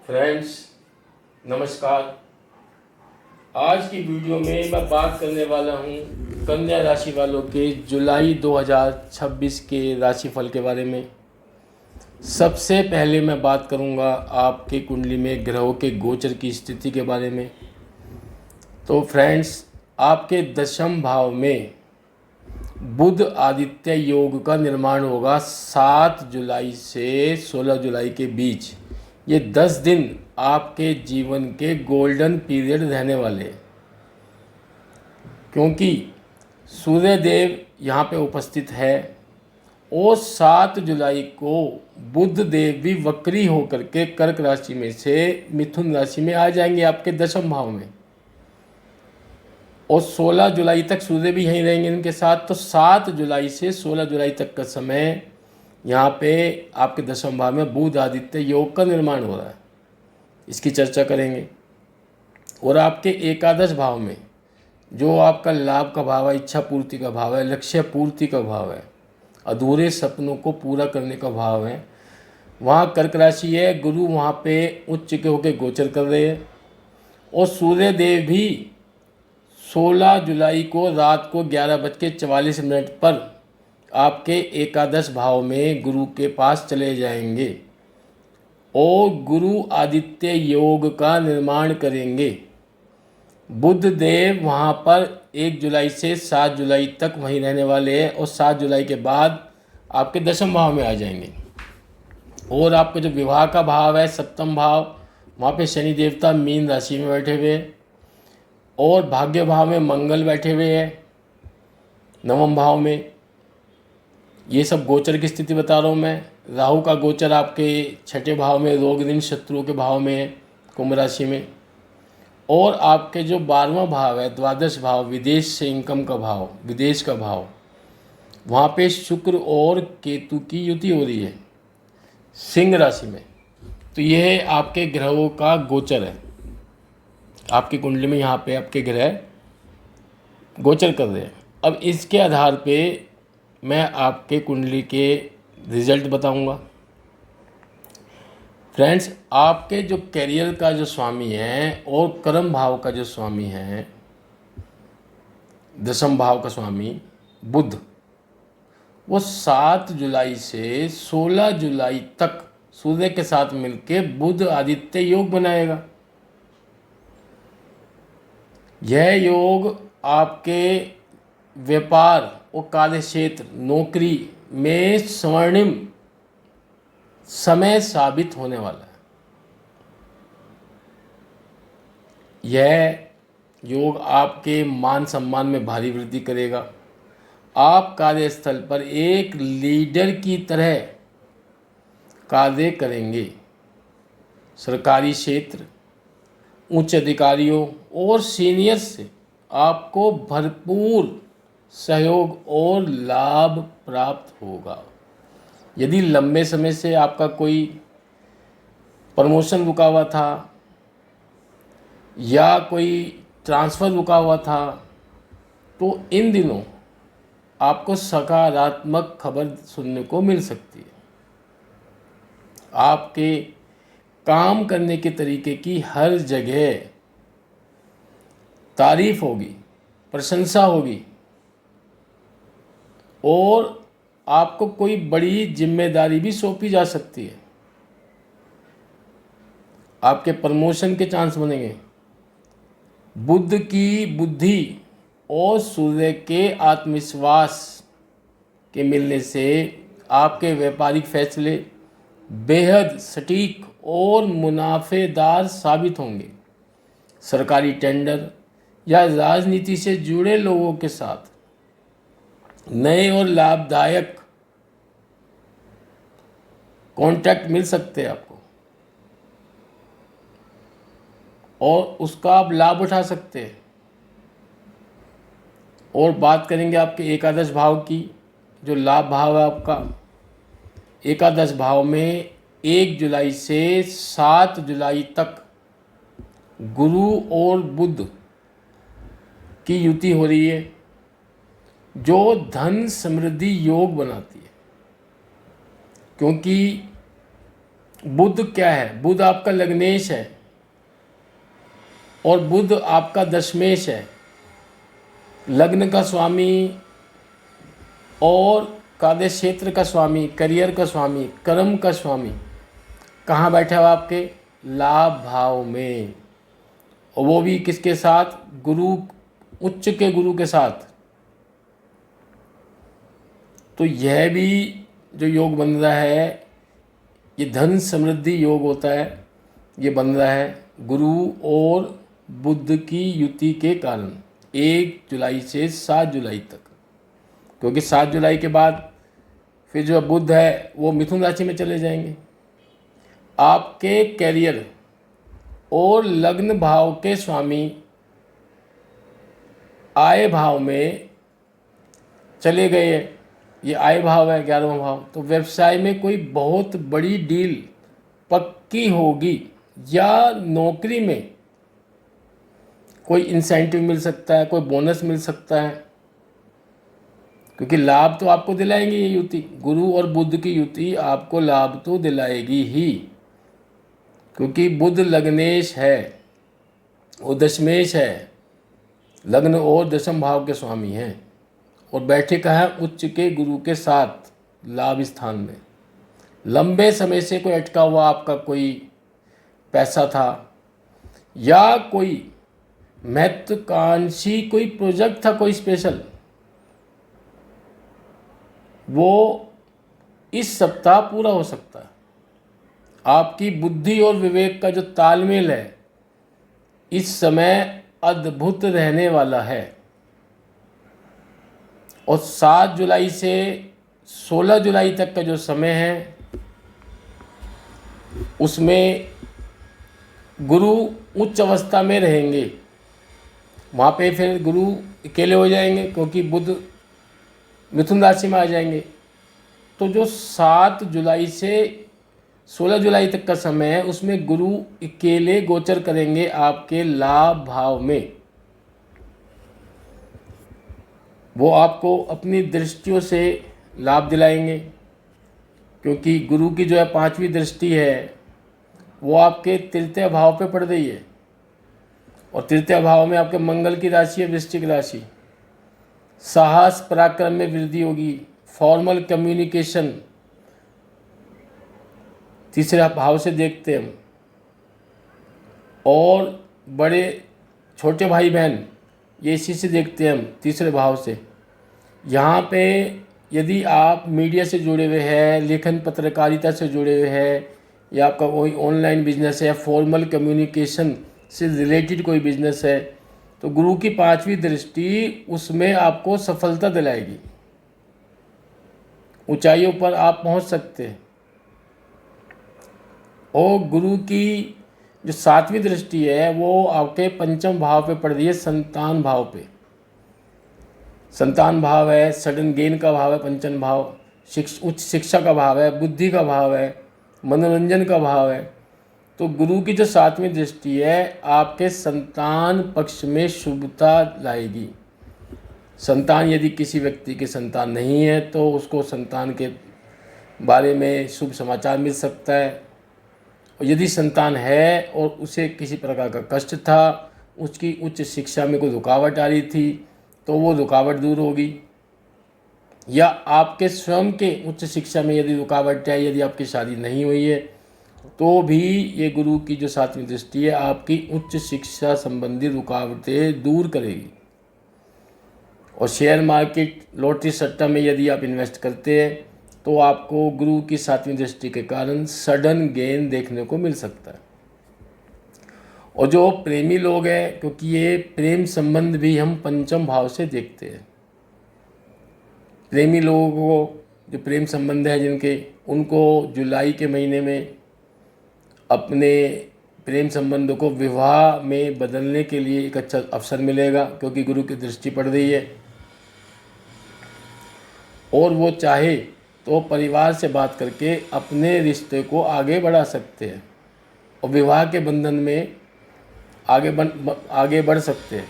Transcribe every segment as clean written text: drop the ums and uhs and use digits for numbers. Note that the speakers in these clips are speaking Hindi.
फ्रेंड्स, नमस्कार। आज की वीडियो में मैं बात करने वाला हूँ कन्या राशि वालों के जुलाई 2026 के राशिफल के बारे में। सबसे पहले मैं बात करूँगा आपके कुंडली में ग्रहों के गोचर की स्थिति के बारे में। तो फ्रेंड्स, आपके दशम भाव में बुध आदित्य योग का निर्माण होगा 7 जुलाई से 16 जुलाई के बीच। ये 10 दिन आपके जीवन के गोल्डन पीरियड रहने वाले हैं, क्योंकि सूर्य देव यहाँ पे उपस्थित है और 7 जुलाई को बुध देव भी वक्री होकर के कर्क राशि में से मिथुन राशि में आ जाएंगे आपके दशम भाव में, और 16 जुलाई तक सूर्य भी यहीं रहेंगे इनके साथ। तो 7 जुलाई से 16 जुलाई तक का समय यहाँ पे आपके दशम भाव में बुध आदित्य योग का निर्माण हो रहा है, इसकी चर्चा करेंगे। और आपके एकादश भाव में जो आपका लाभ का भाव है, इच्छा पूर्ति का भाव है, लक्ष्य पूर्ति का भाव है, अधूरे सपनों को पूरा करने का भाव है, वहाँ कर्क राशि है। गुरु वहाँ पे उच्च के होकर गोचर कर रहे हैं और सूर्य देव भी 16 जुलाई को रात को 11:44 पर आपके एकादश भाव में गुरु के पास चले जाएंगे और गुरु आदित्य योग का निर्माण करेंगे। बुध देव वहाँ पर 1 जुलाई से 7 जुलाई तक वहीं रहने वाले हैं और 7 जुलाई के बाद आपके दशम भाव में आ जाएंगे। और आपका जो विवाह का भाव है, सप्तम भाव, वहाँ पे शनि देवता मीन राशि में बैठे हुए हैं और भाग्य भाव में मंगल बैठे हुए हैं नवम भाव में। ये सब गोचर की स्थिति बता रहा हूँ मैं। राहु का गोचर आपके 6ठे भाव में, रोग ऋण शत्रुओं के भाव में है, कुंभ राशि में। और आपके जो 12वां भाव है, द्वादश भाव, विदेश से इनकम का भाव, विदेश का भाव, वहाँ पे शुक्र और केतु की युति हो रही है सिंह राशि में। तो यह आपके ग्रहों का गोचर है। आपकी कुंडली में यहाँ पे आपके ग्रह गोचर कर रहे हैं। अब इसके आधार पे मैं आपके कुंडली के रिजल्ट बताऊंगा। फ्रेंड्स, आपके जो कैरियर का जो स्वामी है और कर्म भाव का जो स्वामी है, दशम भाव का स्वामी बुध, वो 7 जुलाई से 16 जुलाई तक सूर्य के साथ मिलके बुध आदित्य योग बनाएगा। यह योग आपके व्यापार और कार्य क्षेत्र, नौकरी में स्वर्णिम समय साबित होने वाला है। यह योग आपके मान सम्मान में भारी वृद्धि करेगा। आप कार्यस्थल पर एक लीडर की तरह कार्य करेंगे। सरकारी क्षेत्र, उच्च अधिकारियों और सीनियर्स से आपको भरपूर सहयोग और लाभ प्राप्त होगा। यदि लंबे समय से आपका कोई प्रमोशन रुका हुआ था या कोई ट्रांसफ़र रुका हुआ था, तो इन दिनों आपको सकारात्मक खबर सुनने को मिल सकती है। आपके काम करने के तरीके की हर जगह तारीफ होगी, प्रशंसा होगी और आपको कोई बड़ी जिम्मेदारी भी सौंपी जा सकती है। आपके प्रमोशन के चांस बनेंगे। बुध की बुद्धि और सूर्य के आत्मविश्वास के मिलने से आपके व्यापारिक फैसले बेहद सटीक और मुनाफेदार साबित होंगे। सरकारी टेंडर या राजनीति से जुड़े लोगों के साथ नए और लाभदायक कॉन्ट्रैक्ट मिल सकते हैं आपको और उसका आप लाभ उठा सकते हैं। और बात करेंगे आपके एकादश भाव की। जो लाभ भाव है आपका, एकादश भाव में 1 जुलाई से 7 जुलाई तक गुरु और बुध की युति हो रही है, जो धन समृद्धि योग बनाती है। क्योंकि बुध क्या है? बुध आपका लग्नेश है और बुध आपका दशमेश है। लग्न का स्वामी और कार्य क्षेत्र का स्वामी, करियर का स्वामी, कर्म का स्वामी कहाँ बैठा हुआ? आपके लाभ भाव में, और वो भी किसके साथ? गुरु, उच्च के गुरु के साथ। तो यह भी जो योग बन रहा है, ये धन समृद्धि योग होता है, ये बन रहा है गुरु और बुध की युति के कारण 1 जुलाई से 7 जुलाई तक। क्योंकि 7 जुलाई के बाद फिर जो बुध है वो मिथुन राशि में चले जाएंगे। आपके कैरियर और लग्न भाव के स्वामी आय भाव में चले गए। ये आय भाव है 11वां भाव। तो व्यवसाय में कोई बहुत बड़ी डील पक्की होगी, या नौकरी में कोई इंसेंटिव मिल सकता है, कोई बोनस मिल सकता है, क्योंकि लाभ तो आपको दिलाएंगे ये युति। गुरु और बुध की युति आपको लाभ तो दिलाएगी ही, क्योंकि बुध लग्नेश है, वो दशमेश है, लग्न और दशम भाव के स्वामी हैं, और बैठे कहाँ है? उच्च के गुरु के साथ लाभ स्थान में। लंबे समय से कोई अटका हुआ आपका कोई पैसा था, या कोई महत्वाकांक्षी कोई प्रोजेक्ट था कोई स्पेशल, वो इस सप्ताह पूरा हो सकता है। आपकी बुद्धि और विवेक का जो तालमेल है इस समय अद्भुत रहने वाला है। और 7 जुलाई से 16 जुलाई तक का जो समय है उसमें गुरु उच्च अवस्था में रहेंगे। वहाँ पे फिर गुरु अकेले हो जाएंगे, क्योंकि बुध मिथुन राशि में आ जाएंगे। तो जो 7 जुलाई से 16 जुलाई तक का समय है उसमें गुरु अकेले गोचर करेंगे आपके लाभ भाव में। वो आपको अपनी दृष्टियों से लाभ दिलाएंगे, क्योंकि गुरु की जो है 5वीं दृष्टि है वो आपके तृतीय भाव पे पड़ रही है, और तृतीय भाव में आपके मंगल की राशि है वृश्चिक राशि। साहस पराक्रम में वृद्धि होगी, फॉर्मल कम्युनिकेशन तीसरे भाव से देखते हैं हम, और बड़े छोटे भाई बहन ये इसी से देखते हैं हम तीसरे भाव से। यहाँ पे यदि आप मीडिया से जुड़े हुए हैं, लेखन पत्रकारिता से जुड़े हुए हैं, या आपका कोई ऑनलाइन बिजनेस है, या फॉर्मल कम्युनिकेशन से रिलेटेड कोई बिजनेस है, तो गुरु की 5वीं दृष्टि उसमें आपको सफलता दिलाएगी। ऊंचाइयों पर आप पहुंच सकते हैं। और गुरु की जो 7वीं दृष्टि है वो आपके 5म भाव पे पड़ रही है, संतान भाव पे। संतान भाव है, सडन गेन का भाव है 5म भाव, उच्च शिक्षा का भाव है, बुद्धि का भाव है, मनोरंजन का भाव है। तो गुरु की जो 7वीं दृष्टि है आपके संतान पक्ष में शुभता लाएगी। संतान, यदि किसी व्यक्ति के संतान नहीं है तो उसको संतान के बारे में शुभ समाचार मिल सकता है। और यदि संतान है और उसे किसी प्रकार का कष्ट था, उसकी उच्च शिक्षा में कोई रुकावट आ रही थी, तो वो रुकावट दूर होगी। या आपके स्वयं के उच्च शिक्षा में यदि रुकावट है, यदि आपकी शादी नहीं हुई है, तो भी ये गुरु की जो 7वीं दृष्टि है आपकी उच्च शिक्षा संबंधी रुकावटें दूर करेगी। और शेयर मार्केट, लॉटरी, सट्टा में यदि आप इन्वेस्ट करते हैं तो आपको गुरु की 7वीं दृष्टि के कारण सडन गेन देखने को मिल सकता है। और जो प्रेमी लोग हैं, क्योंकि ये प्रेम संबंध भी हम 5म भाव से देखते हैं, प्रेमी लोगों को जो प्रेम संबंध है जिनके, उनको जुलाई के महीने में अपने प्रेम संबंधों को विवाह में बदलने के लिए एक अच्छा अवसर मिलेगा, क्योंकि गुरु की दृष्टि पड़ रही है। और वो चाहे तो परिवार से बात करके अपने रिश्ते को आगे बढ़ा सकते हैं और विवाह के बंधन में आगे बढ़ सकते हैं।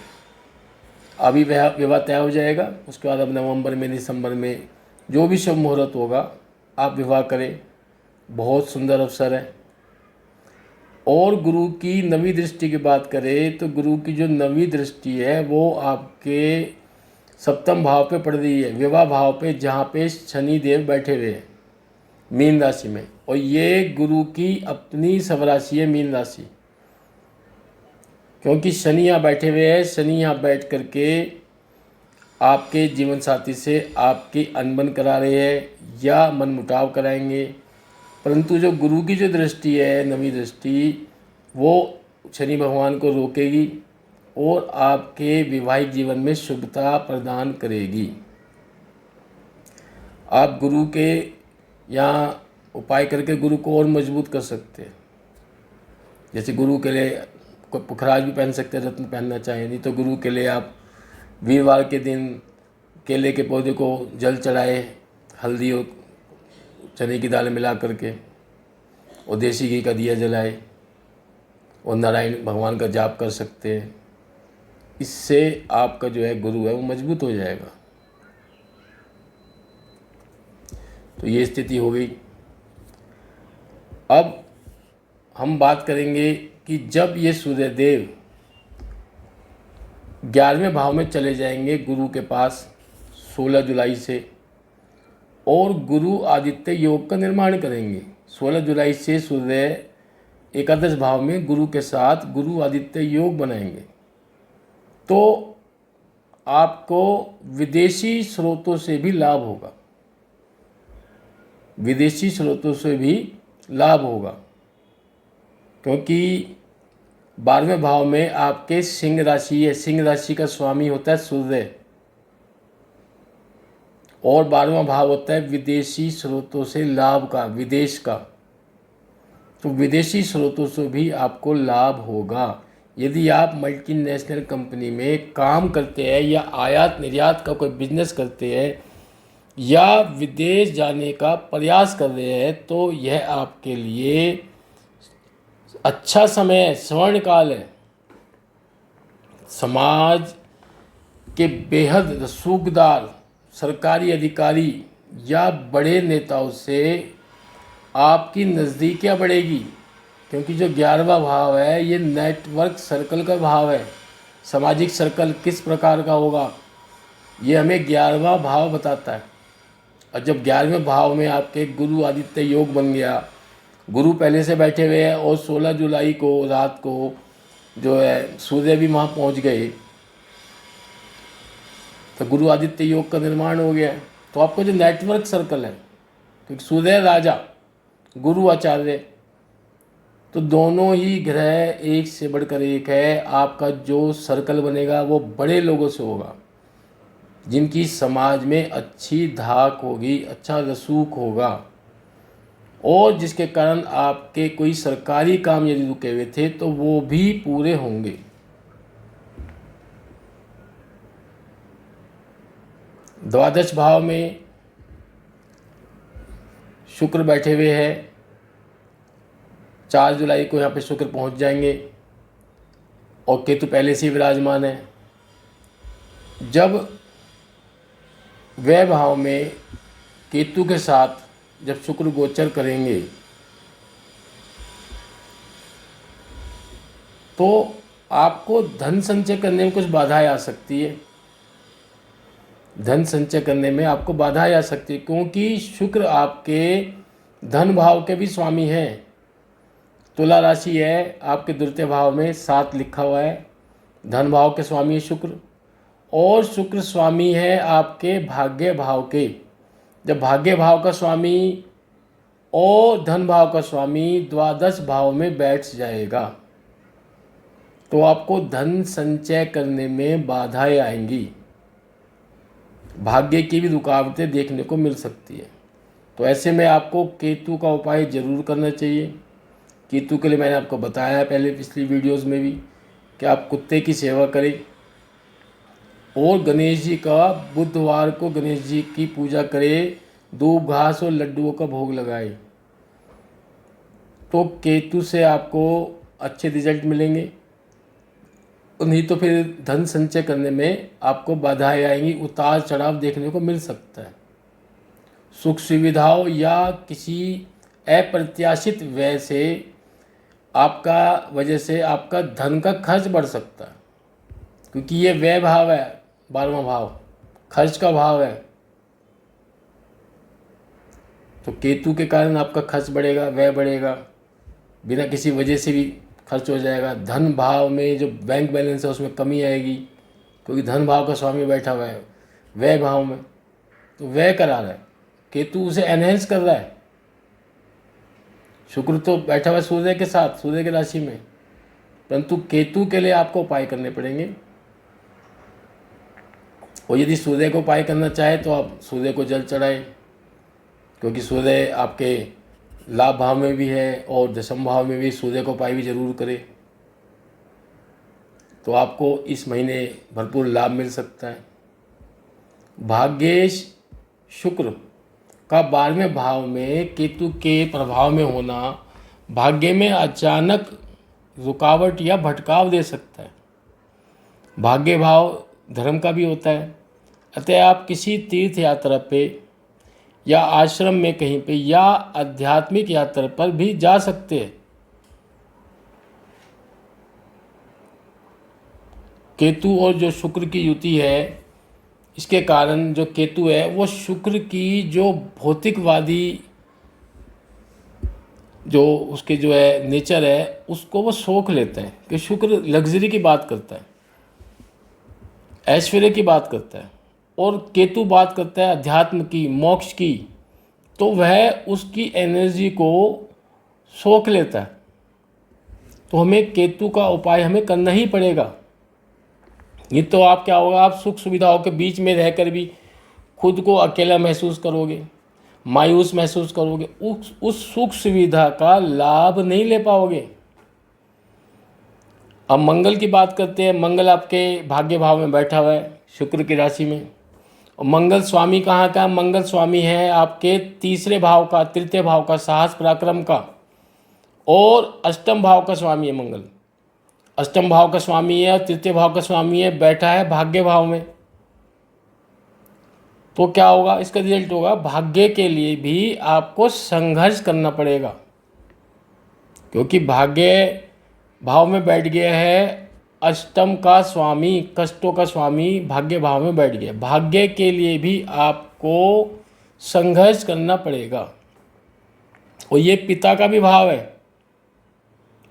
अभी विवाह तय हो जाएगा, उसके बाद अब नवंबर में, दिसंबर में जो भी शुभ मुहूर्त होगा आप विवाह करें। बहुत सुंदर अवसर है। और गुरु की नवी दृष्टि की बात करें तो गुरु की जो नवी दृष्टि है वो आपके सप्तम भाव पे पड़ रही है, विवाह भाव पे, जहाँ पे शनि देव बैठे हुए हैं मीन राशि में। और ये गुरु की अपनी स्वराशि है मीन राशि, क्योंकि शनि यहाँ बैठे हुए हैं। शनि यहाँ बैठ करके आपके जीवन साथी से आपकी अनबन करा रहे हैं या मनमुटाव कराएंगे। परंतु जो गुरु की जो दृष्टि है, नवी दृष्टि, वो शनि भगवान को रोकेगी और आपके वैवाहिक जीवन में शुभता प्रदान करेगी। आप गुरु के यहाँ उपाय करके गुरु को और मजबूत कर सकते हैं। जैसे गुरु के लिए कोई पुखराज भी पहन सकते हैं, रत्न पहनना चाहिए। नहीं तो गुरु के लिए आप वीरवार के दिन केले के पौधे को जल चढ़ाए, हल्दी और चने की दाल मिला करके, और देसी घी का दिया जलाए और नारायण भगवान का जाप कर सकते हैं। इससे आपका जो है गुरु है वो मजबूत हो जाएगा। तो ये स्थिति हो गई। अब हम बात करेंगे कि जब ये सूर्यदेव 11वें भाव में चले जाएंगे गुरु के पास 16 जुलाई से, और गुरु आदित्य योग का निर्माण करेंगे। 16 जुलाई से सूर्य एकादश भाव में गुरु के साथ गुरु आदित्य योग बनाएंगे, तो आपको विदेशी स्रोतों से भी लाभ होगा। विदेशी स्रोतों से भी लाभ होगा, क्योंकि 12वें भाव में आपके सिंह राशि है। सिंह राशि का स्वामी होता है सूर्य, और 12वां भाव होता है विदेशी स्रोतों से लाभ का, विदेश का। तो विदेशी स्रोतों से भी आपको लाभ होगा। यदि आप मल्टीनेशनल कंपनी में काम करते हैं या आयात निर्यात का कोई बिजनेस करते हैं या विदेश जाने का प्रयास कर रहे हैं, तो यह आपके लिए अच्छा समय है, स्वर्ण काल है। समाज के बेहद रसूखदार सरकारी अधिकारी या बड़े नेताओं से आपकी नज़दीकियाँ बढ़ेगी, क्योंकि जो 11वां भाव है ये नेटवर्क सर्कल का भाव है। सामाजिक सर्कल किस प्रकार का होगा ये हमें 11वां भाव बताता है। और जब 11वें भाव में आपके गुरु आदित्य योग बन गया, गुरु पहले से बैठे हुए हैं, और 16 जुलाई को रात को जो है सूर्य भी वहाँ पहुँच गए, तो गुरु आदित्य योग का निर्माण हो गया। तो आपका जो नेटवर्क सर्कल है, क्योंकि सूर्य राजा गुरु आचार्य, तो दोनों ही ग्रह एक से बढ़कर एक है। आपका जो सर्कल बनेगा वो बड़े लोगों से होगा, जिनकी समाज में अच्छी धाक होगी, अच्छा रसूख होगा, और जिसके कारण आपके कोई सरकारी काम यदि रुके हुए थे तो वो भी पूरे होंगे। द्वादश भाव में शुक्र बैठे हुए हैं। 4 जुलाई को यहाँ पे शुक्र पहुँच जाएंगे, और केतु पहले से ही विराजमान है। जब वह भाव में केतु के साथ जब शुक्र गोचर करेंगे, तो आपको धन संचय करने में कुछ बाधाएं आ सकती है। धन संचय करने में आपको बाधाएं आ सकती है, क्योंकि शुक्र आपके धन भाव के भी स्वामी हैं। तुला राशि है आपके द्वितीय भाव में 7 लिखा हुआ है, धन भाव के स्वामी है शुक्र, और शुक्र स्वामी है आपके भाग्य भाव के। जब भाग्य भाव का स्वामी और धन भाव का स्वामी द्वादश भाव में बैठ जाएगा, तो आपको धन संचय करने में बाधाएं आएंगी, भाग्य की भी रुकावटें देखने को मिल सकती है। तो ऐसे में आपको केतु का उपाय जरूर करना चाहिए। केतु के लिए मैंने आपको बताया है पहले पिछली वीडियोस में भी कि आप कुत्ते की सेवा करें, और गणेश जी का बुधवार को गणेश जी की पूजा करें, दूब घास और लड्डुओं का भोग लगाए, तो केतु से आपको अच्छे रिजल्ट मिलेंगे। नहीं तो फिर धन संचय करने में आपको बाधाएं आएंगी, उतार चढ़ाव देखने को मिल सकता है। सुख सुविधाओं या किसी अप्रत्याशित व्यय से आपका वजह से आपका धन का खर्च बढ़ सकता है, क्योंकि ये व्यय भाव है, 12वां भाव खर्च का भाव है। तो केतु के कारण आपका खर्च बढ़ेगा, व्यय बढ़ेगा, बिना किसी वजह से भी खर्च हो जाएगा। धन भाव में जो बैंक बैलेंस है उसमें कमी आएगी, क्योंकि धन भाव का स्वामी बैठा हुआ है व्यय भाव में, तो व्यय करा रहा है। केतु उसे एनहेंस कर रहा है। शुक्र तो बैठा हुआ है सूर्य के साथ, सूर्य की राशि में, परंतु केतु के लिए आपको उपाय करने पड़ेंगे। और यदि सूर्य को उपाय करना चाहे तो आप सूर्य को जल चढ़ाएं, क्योंकि सूर्य आपके लाभ भाव में भी है और दशम भाव में भी। सूर्य को उपाय भी जरूर करें, तो आपको इस महीने भरपूर लाभ मिल सकता है। भाग्येश शुक्र का 12वें भाव में केतु के प्रभाव में होना भाग्य में अचानक रुकावट या भटकाव दे सकता है। भाग्य भाव धर्म का भी होता है, अतः आप किसी तीर्थ यात्रा पे या आश्रम में कहीं पे या आध्यात्मिक यात्रा पर भी जा सकते हैं। केतु और जो शुक्र की युति है, इसके कारण जो केतु है वो शुक्र की जो भौतिकवादी जो उसके जो है नेचर है उसको वो सोख लेते हैं, कि शुक्र लग्जरी की बात करता है, ऐश्वर्य की बात करता है, और केतु बात करता है अध्यात्म की, मोक्ष की। तो वह उसकी एनर्जी को सोख लेता है। तो हमें केतु का उपाय हमें करना ही पड़ेगा। नहीं तो आप क्या होगा, आप सुख सुविधाओं के बीच में रहकर भी खुद को अकेला महसूस करोगे, मायूस महसूस करोगे, उस सुख सुविधा का लाभ नहीं ले पाओगे। अब मंगल की बात करते हैं। मंगल आपके भाग्य भाव में बैठा हुआ है शुक्र की राशि में, और मंगल स्वामी कहाँ का? मंगल स्वामी है आपके तीसरे भाव का, तृतीय भाव का, साहस पराक्रम का, और अष्टम भाव का स्वामी है मंगल। अष्टम भाव का स्वामी है और तृतीय भाव का स्वामी है, बैठा है भाग्य भाव में। तो क्या होगा, इसका रिजल्ट होगा भाग्य के लिए भी आपको संघर्ष करना पड़ेगा, क्योंकि भाग्य भाव में बैठ गया है अष्टम का स्वामी, कष्टों का स्वामी भाग्य भाव में बैठ गया। भाग्य के लिए भी आपको संघर्ष करना पड़ेगा। और ये पिता का भी भाव है,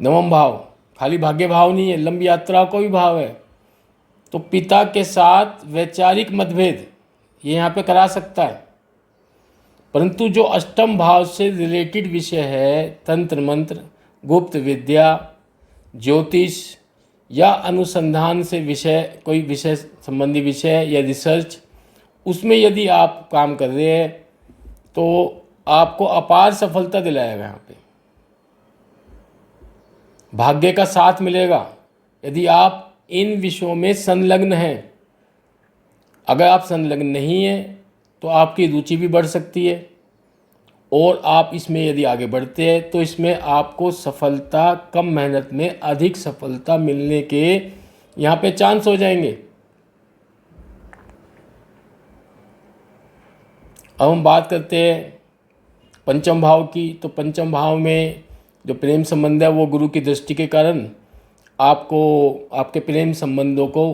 नवम भाव, खाली भाग्य भाव नहीं है, लंबी यात्राओं का भी भाव है। तो पिता के साथ वैचारिक मतभेद ये यहाँ पे करा सकता है। परंतु जो अष्टम भाव से रिलेटेड विषय है, तंत्र मंत्र, गुप्त विद्या, ज्योतिष या अनुसंधान से विषय, कोई विषय संबंधी विषय या रिसर्च, उसमें यदि आप काम कर रहे हैं तो आपको अपार सफलता दिलाएगा। यहाँ पे भाग्य का साथ मिलेगा यदि आप इन विषयों में संलग्न हैं। अगर आप संलग्न नहीं हैं तो आपकी रुचि भी बढ़ सकती है, और आप इसमें यदि आगे बढ़ते हैं तो इसमें आपको सफलता, कम मेहनत में अधिक सफलता मिलने के यहाँ पे चांस हो जाएंगे। अब हम बात करते हैं पंचम भाव की। तो पंचम भाव में जो प्रेम संबंध है वो गुरु की दृष्टि के कारण आपको आपके प्रेम संबंधों को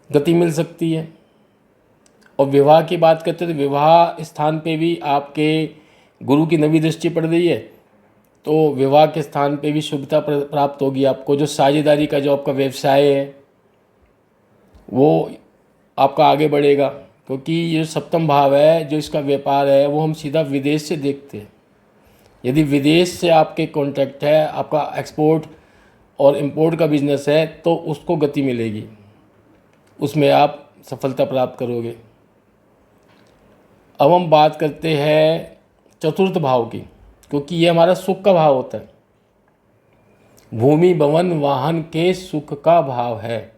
गति मिल सकती है। और विवाह की बात करते हैं तो विवाह स्थान पे भी आपके गुरु की नवी दृष्टि पड़ रही है, तो विवाह के स्थान पे भी शुभता प्राप्त होगी आपको। जो साझेदारी का जो आपका व्यवसाय है वो आपका आगे बढ़ेगा, क्योंकि ये सप्तम भाव है, जो इसका व्यापार है वो हम सीधा विदेश से देखते हैं। यदि विदेश से आपके कॉन्टैक्ट है, आपका एक्सपोर्ट और इंपोर्ट का बिजनेस है, तो उसको गति मिलेगी, उसमें आप सफलता प्राप्त करोगे। अब हम बात करते हैं चतुर्थ भाव की, क्योंकि ये हमारा सुख का भाव होता है। भूमि भवन वाहन के सुख का भाव है।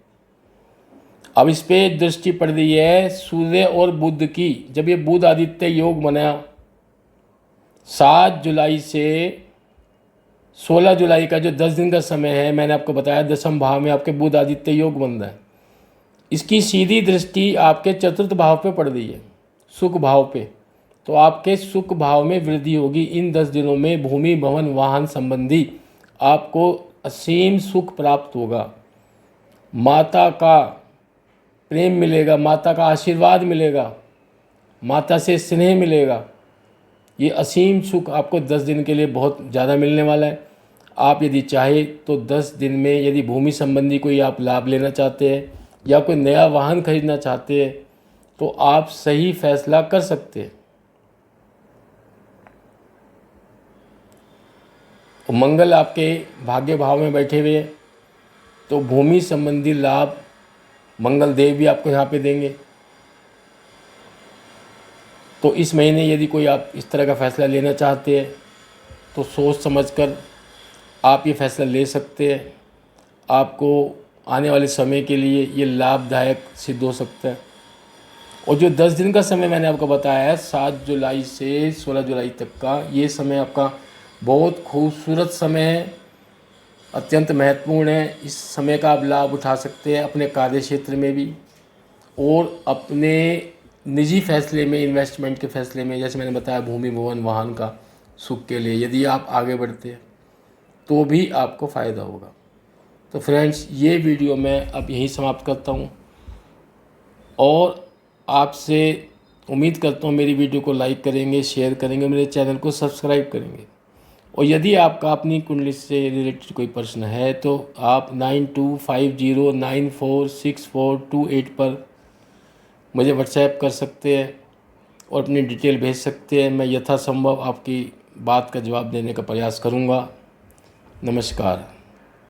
अब इस पे दृष्टि पड़ रही है सूर्य और बुध की। जब ये बुध आदित्य योग बना 7 जुलाई से 16 जुलाई का जो 10 दिन का समय है, मैंने आपको बताया दशम भाव में आपके बुध आदित्य योग बन रहा है। इसकी सीधी दृष्टि आपके चतुर्थ भाव पे पड़ रही है, सुख भाव पे। तो आपके सुख भाव में वृद्धि होगी इन 10 दिनों में। भूमि भवन वाहन संबंधी आपको असीम सुख प्राप्त होगा, माता का प्रेम मिलेगा, माता का आशीर्वाद मिलेगा, माता से स्नेह मिलेगा। ये असीम सुख आपको 10 दिन के लिए बहुत ज़्यादा मिलने वाला है। आप यदि चाहे तो 10 दिन में यदि भूमि संबंधी कोई आप लाभ लेना चाहते हैं या कोई नया वाहन खरीदना चाहते हैं तो आप सही फैसला कर सकते हैं। मंगल आपके भाग्य भाव में बैठे हुए, तो भूमि संबंधी लाभ मंगल देव भी आपको यहाँ पे देंगे। तो इस महीने यदि कोई आप इस तरह का फ़ैसला लेना चाहते हैं तो सोच समझकर आप ये फ़ैसला ले सकते हैं। आपको आने वाले समय के लिए ये लाभदायक सिद्ध हो सकता है। और जो 10 दिन का समय मैंने आपको बताया है 7 जुलाई से 16 जुलाई तक का, ये समय आपका बहुत खूबसूरत समय है, अत्यंत महत्वपूर्ण है। इस समय का आप लाभ उठा सकते हैं अपने कार्य क्षेत्र में भी और अपने निजी फैसले में, इन्वेस्टमेंट के फैसले में। जैसे मैंने बताया भूमि भवन वाहन का सुख के लिए यदि आप आगे बढ़ते हैं तो भी आपको फ़ायदा होगा। तो फ्रेंड्स, ये वीडियो मैं अब यहीं समाप्त करता हूँ और आपसे उम्मीद करता हूँ मेरी वीडियो को लाइक करेंगे, शेयर करेंगे, मेरे चैनल को सब्सक्राइब करेंगे। और यदि आपका अपनी कुंडली से रिलेटेड कोई प्रश्न है तो आप 9250946428 पर मुझे व्हाट्सएप कर सकते हैं और अपनी डिटेल भेज सकते हैं। मैं यथासंभव आपकी बात का जवाब देने का प्रयास करूँगा। नमस्कार।